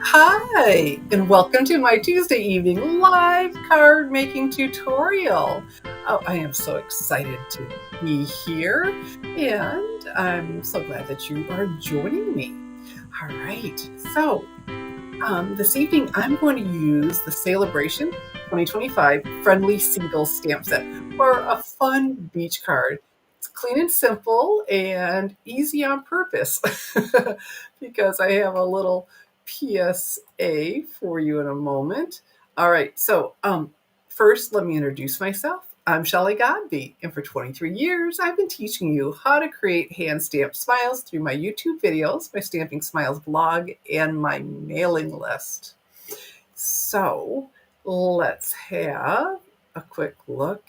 Hi, and welcome to my Tuesday evening live card making tutorial. Oh, I am so excited to be here, and I'm so glad that you are joining me. All right, so this evening I'm going to use the Celebration 2025 Friendly Seagull stamp set for a fun beach card. It's clean and simple and easy on purpose because I have a little PSA for you in a moment. All right, so first let me introduce myself. I'm Shelley Godby, and for 23 years, I've been teaching you how to create hand stamped smiles through my YouTube videos, my Stamping Smiles blog, and my mailing list. So let's have a quick look.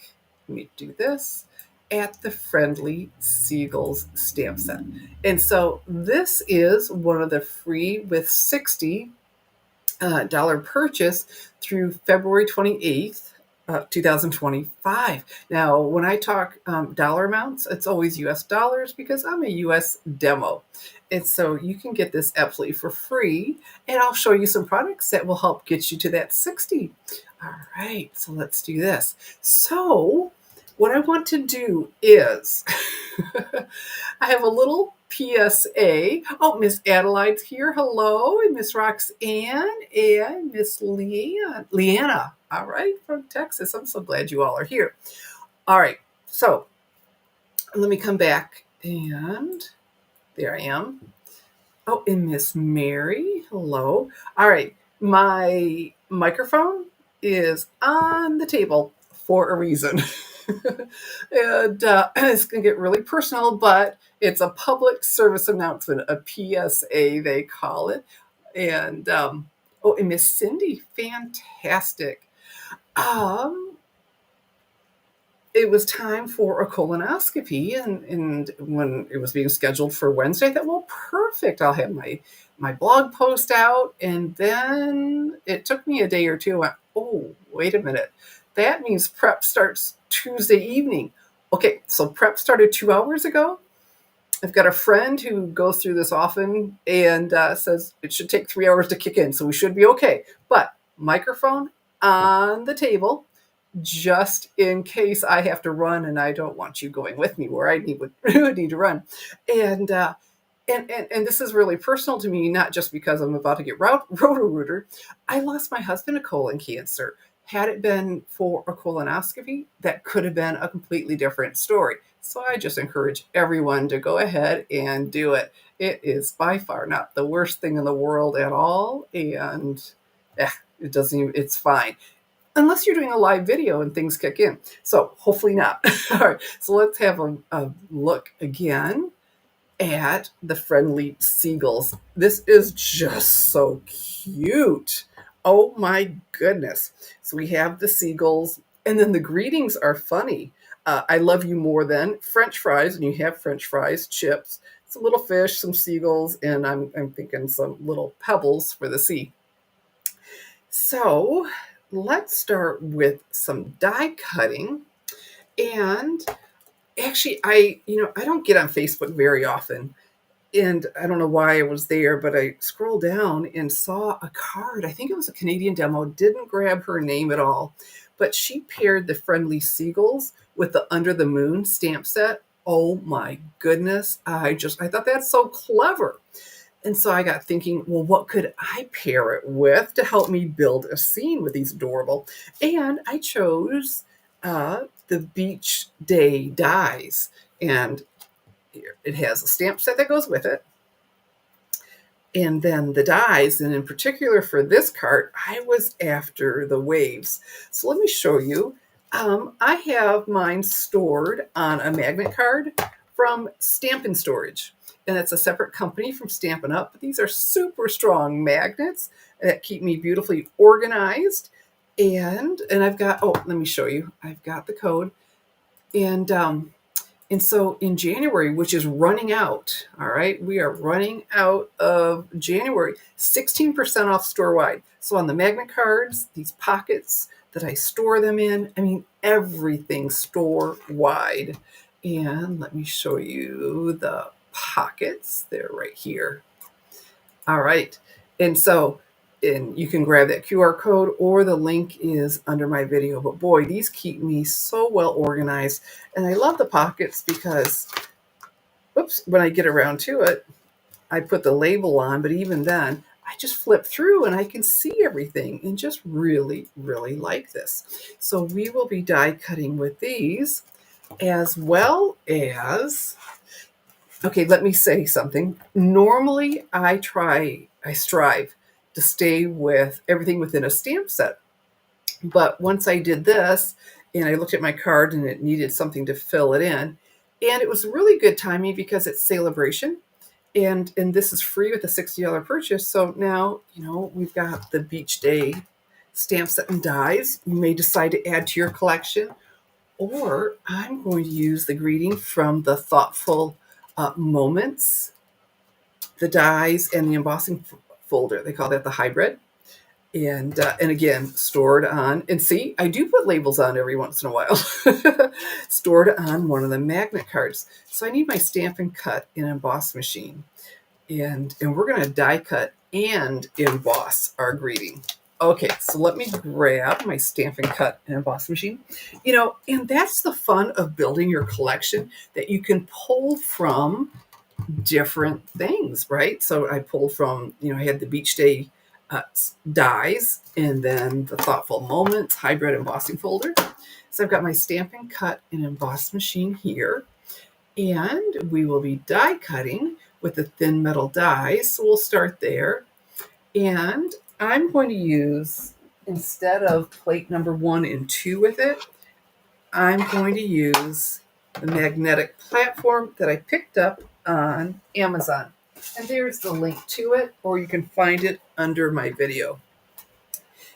Let me do this at the Friendly Seagulls stamp set. And so this is one of the free with 60 dollar purchase through February 28th, 2025. Now, when I talk dollar amounts, it's always US dollars because I'm a US demo. And so you can get this absolutely for free. And I'll show you some products that will help get you to that 60. All right, so let's do this. So, what I want to do is I have a little PSA. Oh, Miss Adelaide's here. Hello. And Miss Roxanne and Miss Leanna. All right, from Texas. I'm so glad you all are here. All right, so let me come back. And there I am. Oh, and Miss Mary. Hello. All right, my microphone is on the table for a reason. And it's going to get really personal, but it's a public service announcement, a PSA, they call it. And oh, and Miss Cindy, fantastic. Um, it was time for a colonoscopy, and when it was being scheduled for Wednesday, I thought, well, perfect. I'll have my blog post out, and then it took me a day or two. I went, oh, wait a minute. That means prep starts Tuesday evening. Okay, so prep started 2 hours ago. I've got a friend who goes through this often and says it should take 3 hours to kick in, so we should be okay. But microphone on the table, just in case I have to run, and I don't want you going with me where I would need to run. And and this is really personal to me, not just because I'm about to get roto-rooter. I lost my husband to colon cancer. Had it been for a colonoscopy, that could have been a completely different story. So I just encourage everyone to go ahead and do it. It is by far not the worst thing in the world at all, and it doesn't even, it's fine. Unless you're doing a live video and things kick in. So hopefully not. All right, so let's have a look again at the Friendly Seagulls. This is just so cute. Oh my goodness. So we have the seagulls, and then the greetings are funny. I love you more than French fries, and you have French fries, chips, some little fish, some seagulls, and I'm thinking some little pebbles for the sea. So let's start with some die cutting. And actually, I don't get on Facebook very often, and I don't know why I was there, but I scrolled down and saw a card. I think it was a Canadian demo. Didn't grab her name at all, but she paired the Friendly Seagulls with the Under the Moon stamp set. Oh my goodness. I thought that's so clever. And so I got thinking, well, what could I pair it with to help me build a scene with these adorable? And I chose the Beach Day dies. And it has a stamp set that goes with it. And then the dies, and in particular for this card, I was after the waves. So let me show you. I have mine stored on a magnet card from Stampin Storage. And it's a separate company from Stampin' Up. But these are super strong magnets that keep me beautifully organized. And I've got, oh, let me show you. I've got the code. And so in January, which is running out, all right, we are running out of January, 16% off store-wide. So on the magnet cards, these pockets that I store them in, I mean, everything store-wide. And let me show you the pockets. They're right here. All right. And so And you can grab that QR code or the link is under my video. But boy, these keep me so well organized. And I love the pockets because, oops, when I get around to it, I put the label on, but even then, I just flip through and I can see everything and just really, really like this. So we will be die cutting with these as well as, okay, let me say something. Normally, I strive to stay with everything within a stamp set. But once I did this and I looked at my card and it needed something to fill it in, and it was really good timing because it's Celebration. And this is free with a $60 purchase. So now, we've got the Beach Day stamp set and dies. You may decide to add to your collection, or I'm going to use the greeting from the Thoughtful Moments, the dies, and the embossing folder. They call that the hybrid. And again, stored on, and see, I do put labels on every once in a while, stored on one of the magnet cards. So I need my Stampin' Cut and emboss machine. And we're going to die cut and emboss our greeting. Okay, so let me grab my Stampin' Cut and emboss machine. And that's the fun of building your collection, that you can pull from different things, right? So I pulled from, I had the Beach Day dies, and then the Thoughtful Moments hybrid embossing folder. So I've got my Stampin' Cut and emboss machine here, and we will be die cutting with the thin metal dies. So we'll start there. And I'm going to use, instead of plate number 1 and 2 with it, I'm going to use the magnetic platform that I picked up on Amazon. And there's the link to it, or you can find it under my video.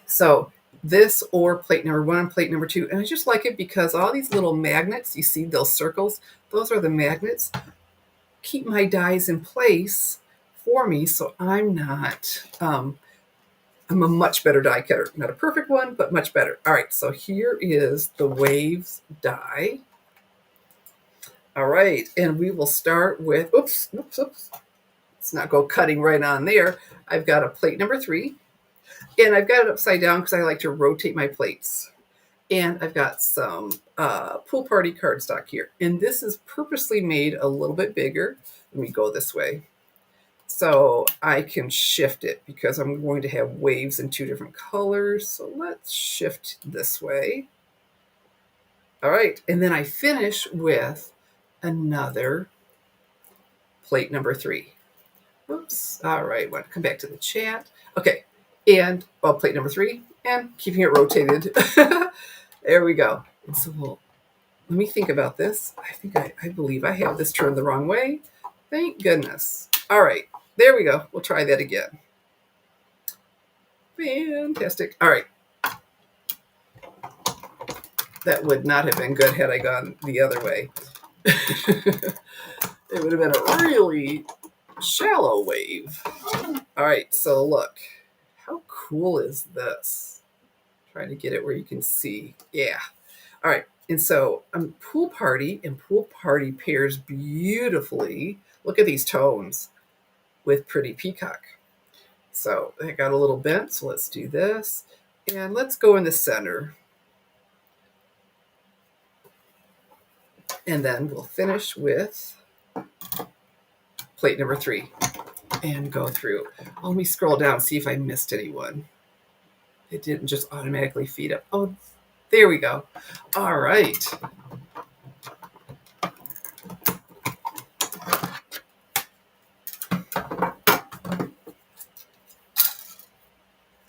So this or plate number 1 and plate number 2. And I just like it because all these little magnets, you see those circles, those are the magnets, keep my dies in place for me. So I'm a much better die cutter. Not a perfect one, but much better. All right, so here is the Waves die. All right, and we will start with, oops. Let's not go cutting right on there. I've got a plate number 3, and I've got it upside down because I like to rotate my plates. And I've got some Pool Party cardstock here. And this is purposely made a little bit bigger. Let me go this way. So I can shift it because I'm going to have waves in 2 different colors. So let's shift this way. All right, and then I finish with another plate number 3. Oops. All right, want to come back to the chat. Okay, and plate number 3, and keeping it rotated. There we go. And so let me think about this. I believe I have this turned the wrong way. Thank goodness. All right, there we go. We'll try that again. Fantastic. All right. That would not have been good had I gone the other way. It would have been a really shallow wave. All right, so look. How cool is this? Trying to get it where you can see. Yeah. All right, and so Pool Party, and Pool Party pairs beautifully. Look at these tones with Pretty Peacock. So I got a little bent, so let's do this. And let's go in the center. And then we'll finish with plate number 3 and go through. Let me scroll down, see if I missed anyone. It didn't just automatically feed up. Oh, there we go. All right.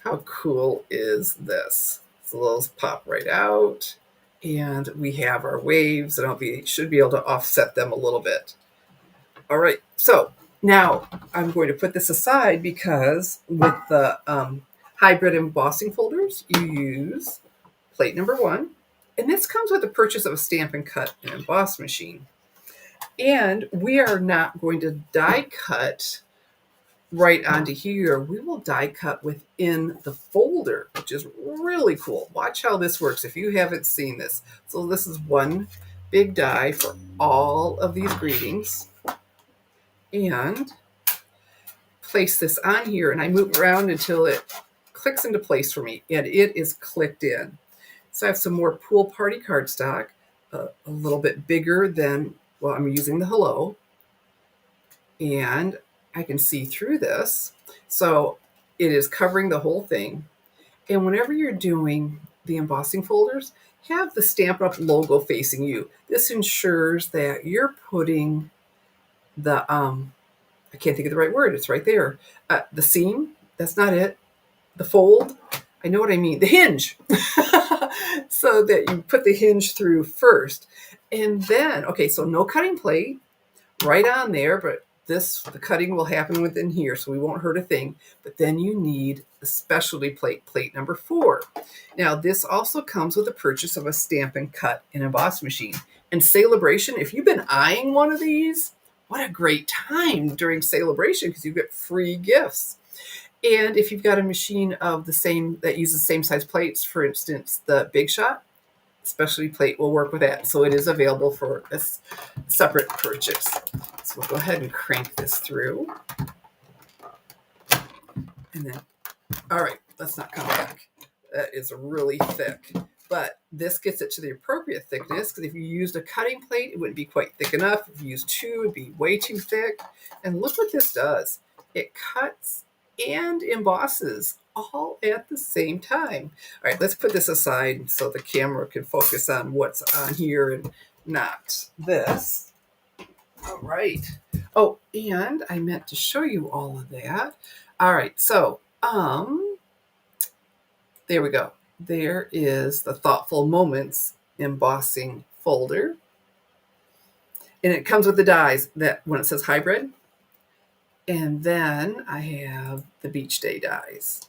How cool is this? So those pop right out. And we have our waves, and should be able to offset them a little bit. All right, so now I'm going to put this aside because with the hybrid embossing folders, you use plate number 1. And this comes with the purchase of a Stampin' Cut and emboss machine. And we are not going to die cut right onto here. We will die cut within the folder, which is really cool. Watch how this works if you haven't seen this. So this is one big die for all of these greetings. And place this on here, and I move around until it clicks into place for me, and it is clicked in. So I have some more pool party cardstock, a little bit bigger than, well, I'm using the hello, and I can see through this. So it is covering the whole thing. And whenever you're doing the embossing folders, have the Stampin' Up! Logo facing you. This ensures that you're putting the, I can't think of the right word, it's right there. The seam, that's not it. The fold, I know what I mean, the hinge. So that you put the hinge through first. And then, okay, so no cutting plate, right on there, but the cutting will happen within here, so we won't hurt a thing. But then you need a specialty plate, plate number 4. Now, this also comes with the purchase of a Stampin' Cut and Emboss machine. And Celebration, if you've been eyeing one of these, what a great time during Celebration, because you get free gifts. And if you've got a machine of the same, that uses the same size plates, for instance, the Big Shot, specialty plate will work with that. So it is available for a separate purchase. So we'll go ahead and crank this through. And then, all right, let's not come back. That is really thick. But this gets it to the appropriate thickness, because if you used a cutting plate, it wouldn't be quite thick enough. If you used 2, it'd be way too thick. And look what this does. It cuts and embosses all at the same time. All right, let's put this aside so the camera can focus on what's on here and not this. All right. Oh, and I meant to show you all of that. All right, so there we go. There is the Thoughtful Moments embossing folder. And it comes with the dies that when it says hybrid. And then I have the Beach Day dies.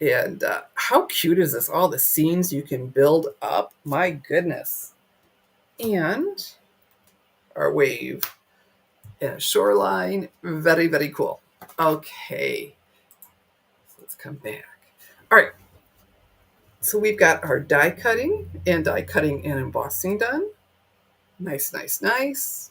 And how cute is this? All the scenes you can build up. My goodness. And our wave and a shoreline. Very, very cool. Okay. So let's come back. All right. So we've got our die cutting and embossing done. Nice, nice, nice.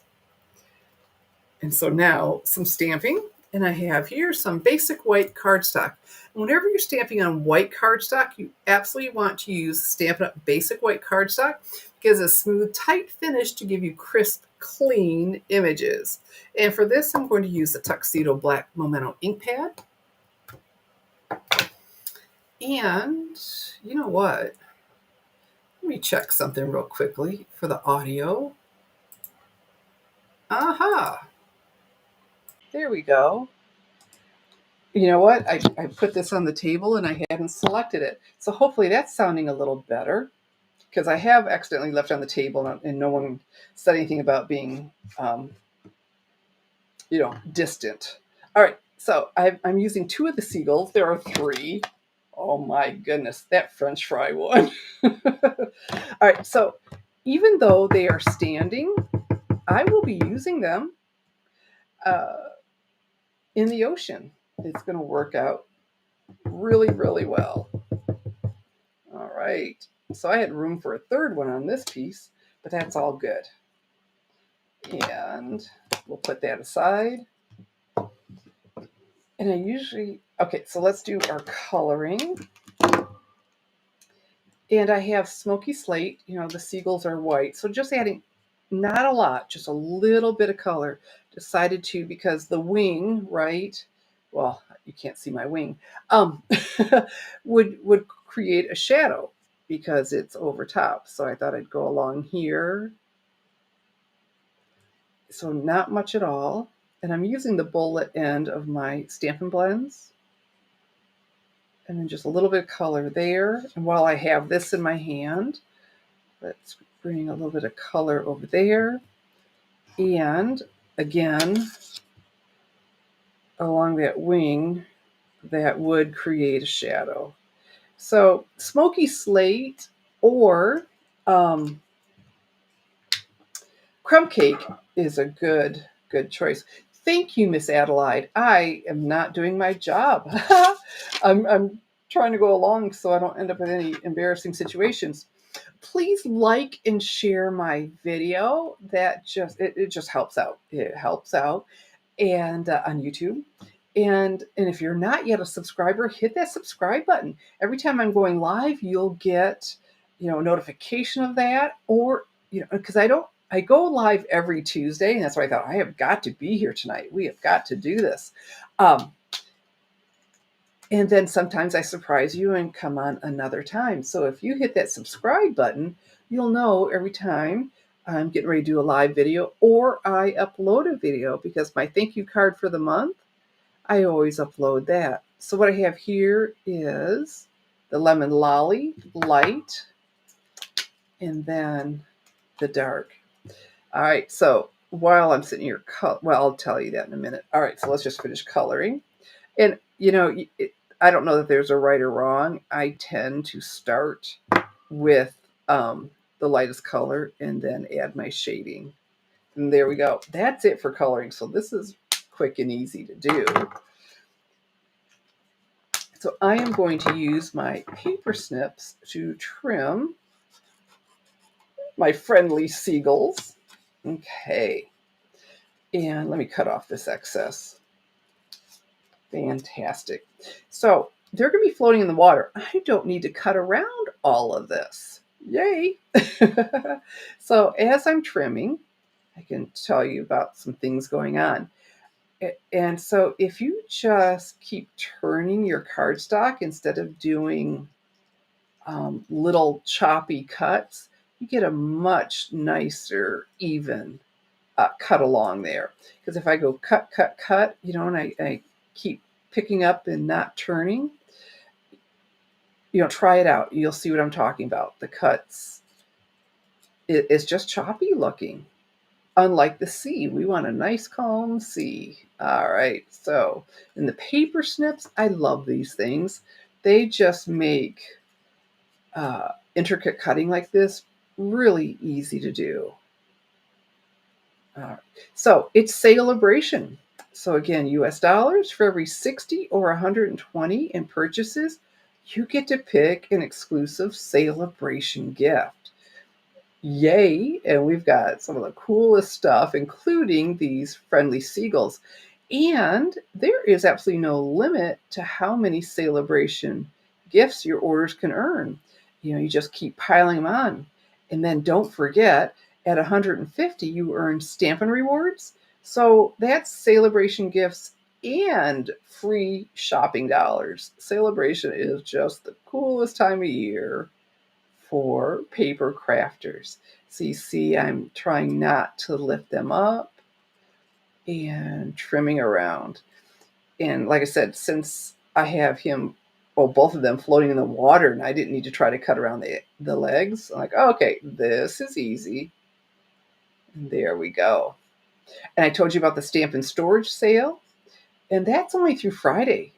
And so now some stamping. And I have here some basic white cardstock. Whenever you're stamping on white cardstock, you absolutely want to use Stampin' Up! Basic white cardstock. It gives a smooth, tight finish to give you crisp, clean images. And for this, I'm going to use the Tuxedo Black Memento ink pad. And you know what? Let me check something real quickly for the audio. Aha! There we go. You know what? I put this on the table and I hadn't selected it. So hopefully that's sounding a little better, because I have accidentally left on the table and no one said anything about being, distant. All right. So I'm using 2 of the Seagulls. There are 3. Oh my goodness, that French fry one. All right. So even though they are standing, I will be using them in the ocean. It's going to work out really, really well. All right. So I had room for a 3rd one on this piece, but that's all good. And we'll put that aside. And I usually, okay, so let's do our coloring. And I have smoky slate. The Seagulls are white. So just adding, not a lot, just a little bit of color. Decided to, because the wing, right? Well, you can't see my wing. Would create a shadow because it's over top. So I thought I'd go along here. So not much at all. And I'm using the bullet end of my Stampin' Blends. And then just a little bit of color there. And while I have this in my hand, let's bring a little bit of color over there. And again, along that wing, that would create a shadow. So smoky slate or crumb cake is a good choice. Thank you, Miss Adelaide. I am not doing my job. I'm trying to go along so I don't end up in any embarrassing situations. Please like and share my video. That just it just helps out. It helps out, and on YouTube. And if you're not yet a subscriber, hit that subscribe button. Every time I'm going live, you'll get, a notification of that. Or, because I go live every Tuesday, and that's why I thought I have got to be here tonight. We have got to do this. And then sometimes I surprise you and come on another time. So if you hit that subscribe button, you'll know every time I'm getting ready to do a live video or I upload a video, because my thank you card for the month, I always upload that. So what I have here is the lemon lolly light and then the dark. All right, so while I'm sitting here, I'll tell you that in a minute. All right, so let's just finish coloring. And, I don't know that there's a right or wrong. I tend to start with the lightest color and then add my shading. And there we go. That's it for coloring. So this is quick and easy to do. So I am going to use my paper snips to trim my friendly seagulls. Okay. And let me cut off this excess. Fantastic. So they're going to be floating in the water. I don't need to cut around all of this. Yay. So as I'm trimming, I can tell you about some things going on. And so if you just keep turning your cardstock instead of doing little choppy cuts, you get a much nicer, even cut along there. Because if I go cut, cut, cut, and I keep picking up and not turning, try it out. You'll see what I'm talking about. The cuts, it's just choppy looking. Unlike the sea, we want a nice calm sea. All right, so in the paper snips, I love these things. They just make intricate cutting like this really easy to do. So it's Celebration. So again, US dollars for every 60 or 120 in purchases, you get to pick an exclusive Celebration gift. Yay! And we've got some of the coolest stuff, including these friendly seagulls. And there is absolutely no limit to how many Celebration gifts your orders can earn. You just keep piling them on. And then don't forget, at 150, you earn Stampin' rewards. So that's Celebration gifts and free shopping dollars. Celebration is just the coolest time of year for paper crafters. So you see, I'm trying not to lift them up and trimming around. And like I said, since I have both of them floating in the water, and I didn't need to try to cut around the legs, I'm like, oh, okay, this is easy. And there we go. And I told you about the Stampin' storage sale, and that's only through Friday.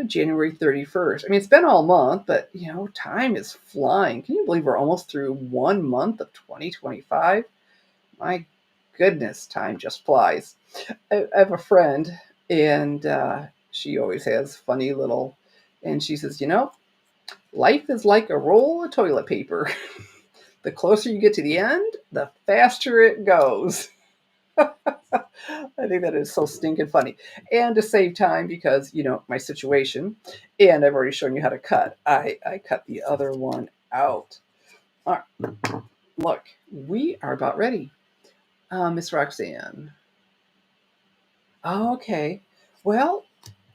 January 31st. I mean, it's been all month, but time is flying. Can you believe we're almost through 1 month of 2025? My goodness, time just flies. I have a friend, and she always has funny and she says, life is like a roll of toilet paper. The closer you get to the end, the faster it goes. I think that is so stinking funny. And to save time, because, my situation, and I've already shown you how to cut, I cut the other one out. All right. Look, we are about ready. Miss Roxanne. Oh, okay. Well,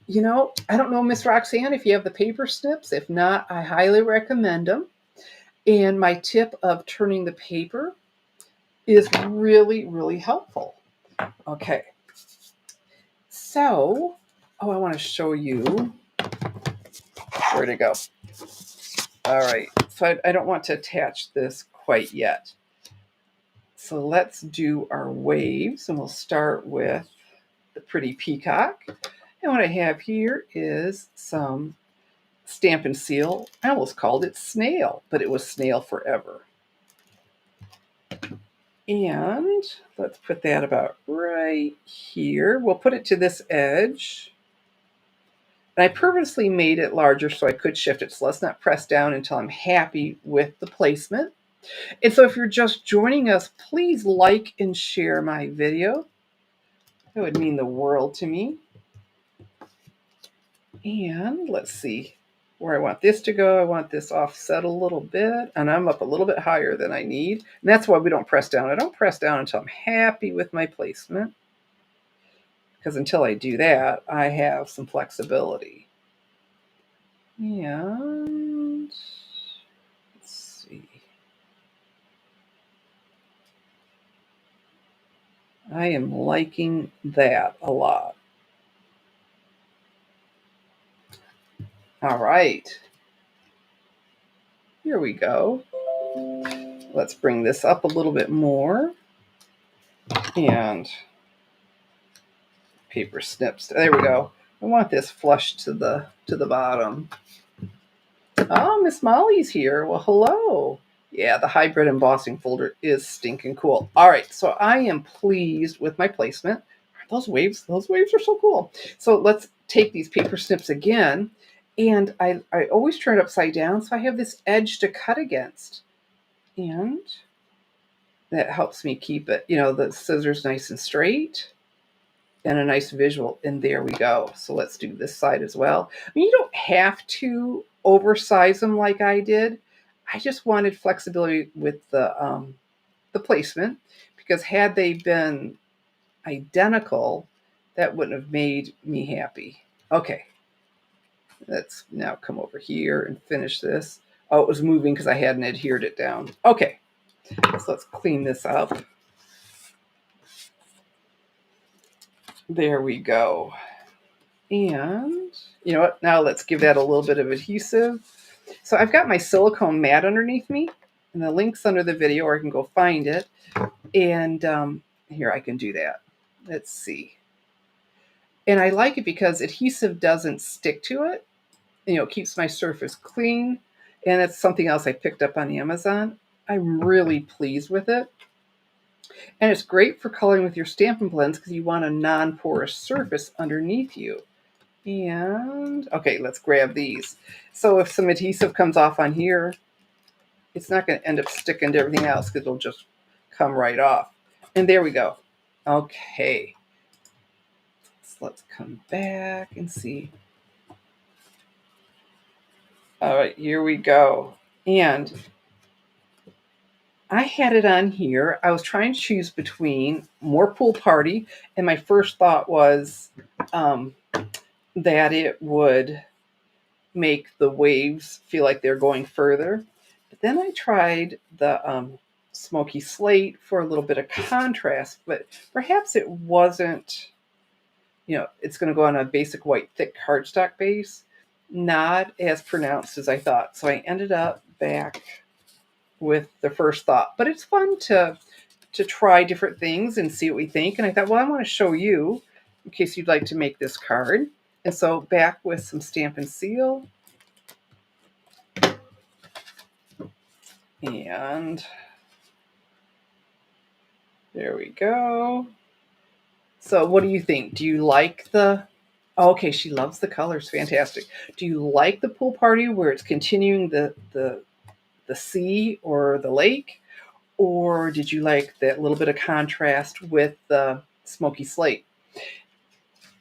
I don't know, Miss Roxanne, if you have the paper snips. If not, I highly recommend them. And my tip of turning the paper is really, really helpful. Okay. So, I want to show you where to go. All right. So I don't want to attach this quite yet. So let's do our waves, and we'll start with the pretty peacock. And what I have here is some Stampin' Seal. I almost called it Snail, but it was Snail Forever. And let's put that about right here. We'll put it to this edge. And I purposely made it larger so I could shift it. So let's not press down until I'm happy with the placement. And so if you're just joining us, please like and share my video. That would mean the world to me. And let's see where I want this to go. I want this offset a little bit, and I'm up a little bit higher than I need. And that's why we don't press down. I don't press down until I'm happy with my placement, because until I do that, I have some flexibility. And let's see. I am liking that a lot. All right. Here we go. Let's bring this up a little bit more. And paper snips. There we go. I want this flush to the bottom. Oh, Miss Molly's here. Well, hello. Yeah, the hybrid embossing folder is stinking cool. All right, so I am pleased with my placement. Those waves are so cool. So let's take these paper snips again. And I always turn it upside down, so I have this edge to cut against. And that helps me keep it, the scissors nice and straight and a nice visual. And there we go. So let's do this side as well. I mean, you don't have to oversize them like I did. I just wanted flexibility with the placement, because had they been identical, that wouldn't have made me happy. Okay, let's now come over here and finish this. Oh, it was moving because I hadn't adhered it down. Okay, so let's clean this up. There we go. And you know what? Now let's give that a little bit of adhesive. So I've got my silicone mat underneath me, and the link's under the video, or I can go find it. And here I can do that. Let's see. And I like it because adhesive doesn't stick to it. It keeps my surface clean. And it's something else I picked up on Amazon. I'm really pleased with it. And it's great for coloring with your Stampin' blends, because you want a non-porous surface underneath you. And okay, let's grab these. So if some adhesive comes off on here, it's not going to end up sticking to everything else, because it'll just come right off. And there we go. Okay. So let's come back and see. All right, here we go. And I had it on here. I was trying to choose between more pool party, and my first thought was that it would make the waves feel like they're going further. But then I tried the smoky slate for a little bit of contrast, but perhaps it wasn't, it's going to go on a basic white thick cardstock base, not as pronounced as I thought. So I ended up back with the first thought. But it's fun to try different things and see what we think. And I thought, well, I want to show you in case you'd like to make this card. And so back with some Stampin' Seal. And there we go. So what do you think? Do you like the... Oh, okay, she loves the colors. Fantastic. Do you like the pool party where it's continuing the sea or the lake? Or did you like that little bit of contrast with the smoky slate?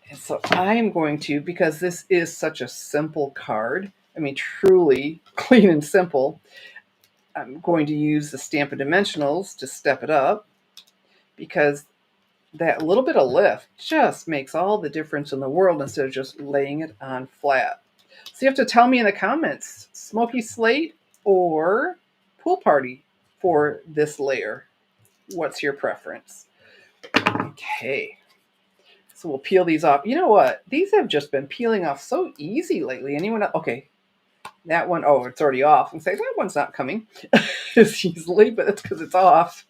And so I am going to, because this is such a simple card, I mean, truly clean and simple, I'm going to use the Stampin' Dimensionals to step it up, because that little bit of lift just makes all the difference in the world instead of just laying it on flat. So you have to tell me in the comments, smoky slate or pool party for this layer. What's your preference? Okay. So we'll peel these off. You know what? These have just been peeling off so easy lately. Anyone else? Okay. That one, oh, it's already off. And say, that one's not coming as easily, but that's because it's off.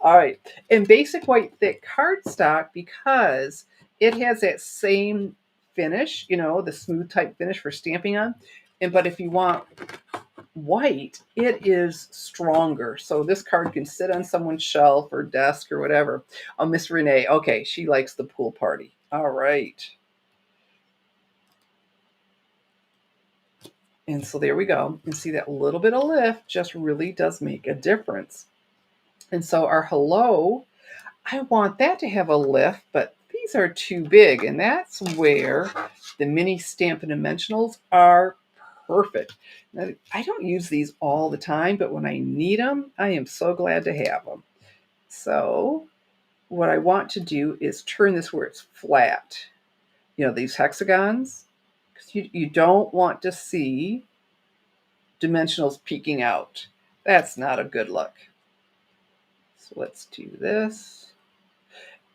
All right. And basic white thick cardstock, because it has that same finish, the smooth type finish for stamping on. But if you want white, it is stronger. So this card can sit on someone's shelf or desk or whatever. Oh, Miss Renee. Okay, she likes the pool party. All right. And so there we go. And see, that little bit of lift just really does make a difference. And so our hello, I want that to have a lift, but these are too big, and that's where the mini Stampin' Dimensionals are perfect. Now, I don't use these all the time, but when I need them, I am so glad to have them. So what I want to do is turn this where it's flat. You know, these hexagons, because you don't want to see dimensionals peeking out. That's not a good look. So let's do this.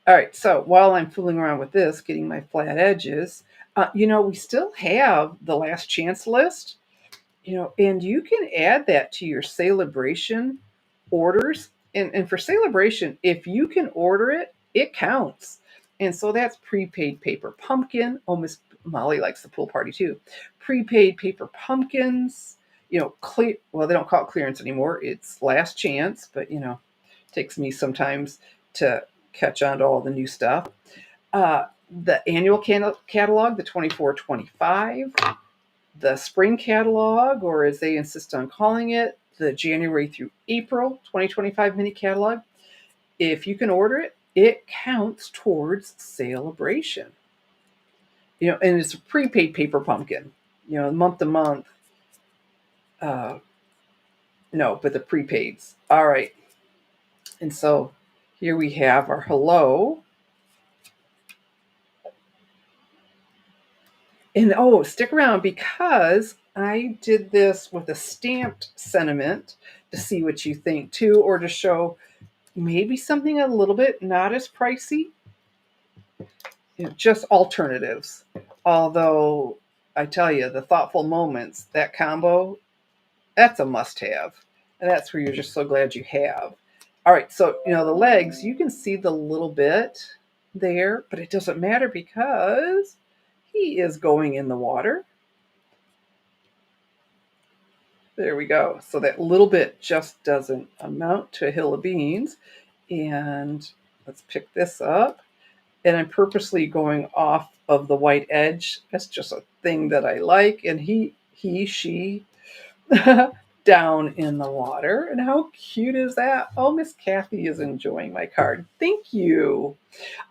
All right, so while I'm fooling around with this, getting my flat edges, you know, we still have the last chance list, you know, and you can add that to your celebration orders. And for celebration, if you can order it, it counts. And so that's prepaid paper pumpkin. Oh, Miss Molly likes the pool party too. Prepaid paper pumpkins, you know, well, they don't call it clearance anymore. It's last chance, but you know, it takes me sometimes to catch on to all the new stuff. The annual catalog, the 24-25, the spring catalog, or as they insist on calling it, the January through April 2025 mini catalog. If you can order it, it counts towards celebration. You know, and it's a prepaid paper pumpkin. You know, month to month. No, but the prepaids. All right. And so here we have our hello. And oh, stick around because I did this with a stamped sentiment to see what you think too, or to show maybe something a little bit not as pricey, you know, just alternatives. Although I tell you, the thoughtful moments, that combo, that's a must have. And that's where you're just so glad you have. All right, so you know the legs, you can see the little bit there, but it doesn't matter because he is going in the water. There we go. So that little bit just doesn't amount to a hill of beans. And let's pick this up. And I'm purposely going off of the white edge. That's just a thing that I like. And she, down in the water. And how cute is that? Oh, Miss Kathy is enjoying my card. Thank you.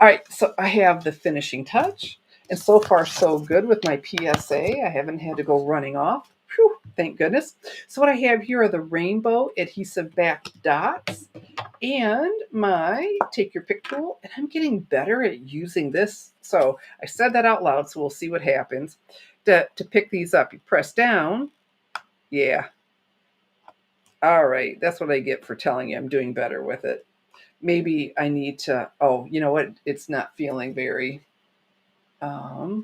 All right, so I have the finishing touch. And so far, so good with my PSA. I haven't had to go running off. Whew, thank goodness. So what I have here are the rainbow adhesive back dots and my take your pick tool. And I'm getting better at using this. So I said that out loud, so we'll see what happens. To pick these up, you press down. Yeah. All right, that's what I get for telling you I'm doing better with it. Maybe I need to, oh, you know what? It's not feeling very, I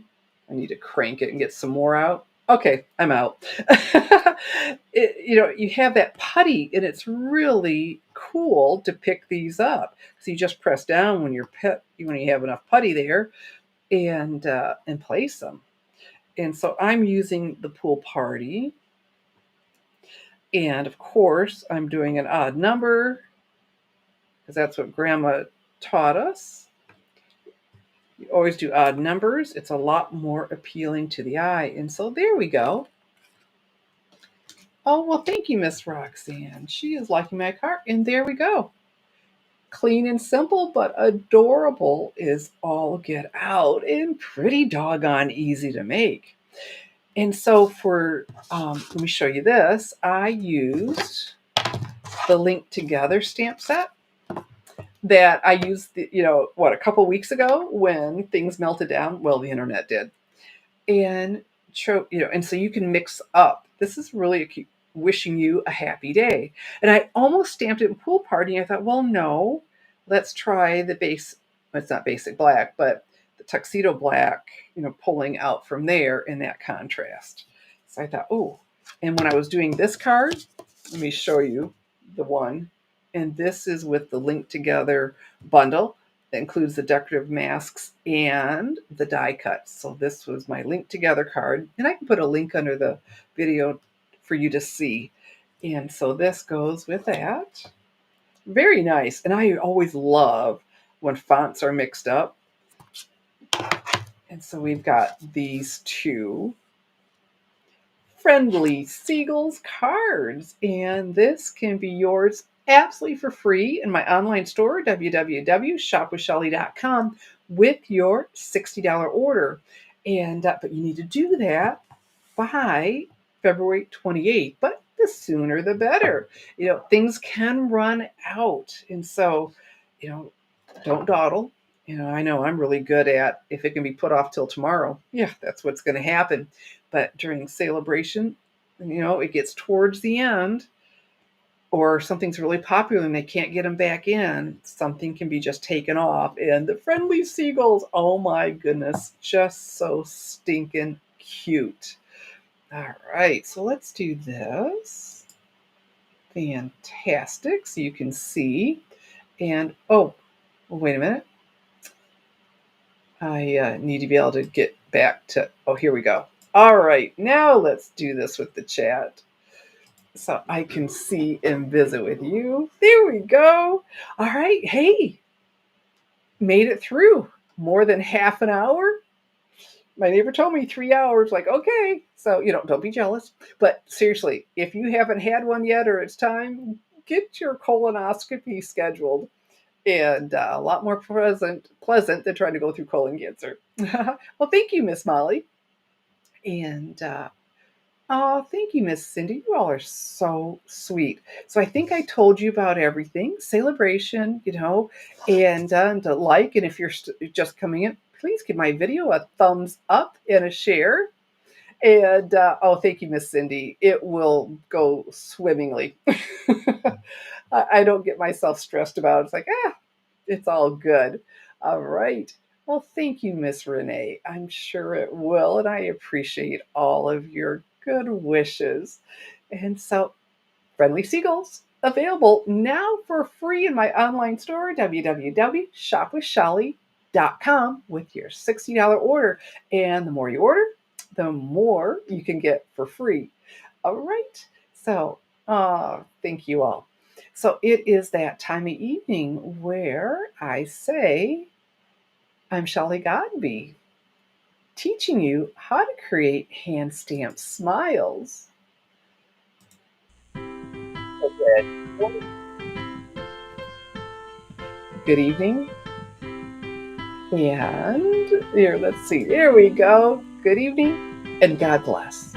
need to crank it and get some more out. Okay, I'm out. You know, you have that putty, and it's really cool to pick these up. So you just press down when when you have enough putty there, and place them. And so I'm using the pool party, and of course I'm doing an odd number because that's what Grandma taught us. You always do odd numbers. It's a lot more appealing to the eye. And so there we go. Oh, well, thank you, Miss Roxanne. She is liking my cart. And there we go. Clean and simple, but adorable is all get out and pretty doggone easy to make. And so let me show you this. I used the Link Together stamp set that I used, a couple weeks ago when things melted down. Well, the internet did. And and so you can mix up. This is really wishing you a happy day. And I almost stamped it in pool party. And I thought, well, no, let's try the base. It's not basic black, but the tuxedo black, pulling out from there in that contrast. So I thought, oh, and when I was doing this card, let me show you the one. And this is with the Link Together bundle that includes the decorative masks and the die cuts. So this was my Link Together card. And I can put a link under the video for you to see. And so this goes with that. Very nice. And I always love when fonts are mixed up. And so we've got these two friendly Seagulls cards. And this can be yours absolutely for free in my online store, www.shopwithshelly.com, with your $60 order. And but you need to do that by February 28th. But the sooner the better. Things can run out. And so, you know, don't dawdle. I know I'm really good at if it can be put off till tomorrow. Yeah, that's what's going to happen. But during celebration, it gets towards the end or something's really popular and they can't get them back in, something can be just taken off. And the friendly seagulls, oh my goodness, just so stinking cute. All right, so let's do this. Fantastic. So you can see. And oh, well, wait a minute. I need to be able to get back to, oh, here we go. All right, now let's do this with the chat so I can see and visit with you. There we go. All right. Hey, made it through more than half an hour. My neighbor told me 3 hours. Like, okay. So, don't be jealous. But seriously, if you haven't had one yet or it's time, get your colonoscopy scheduled. And a lot more pleasant than trying to go through colon cancer. Well, thank you, Miss Molly. And oh, thank you, Miss Cindy. You all are so sweet. So I think I told you about everything. Celebration, and to like. And if you're just coming in, please give my video a thumbs up and a share. And oh, thank you, Miss Cindy. It will go swimmingly. I don't get myself stressed about it. It's like, it's all good. All right. Well, thank you, Miss Renee. I'm sure it will, and I appreciate all of your good wishes. And so, Friendly Seagulls available now for free in my online store, www.shopwithshelly.com, with your $60 order. And the more you order, the more you can get for free. All right. So, thank you all. So it is that time of evening where I say, I'm Shelly Godby, teaching you how to create hand stamped smiles. Good evening. And here, let's see. There we go. Good evening and God bless.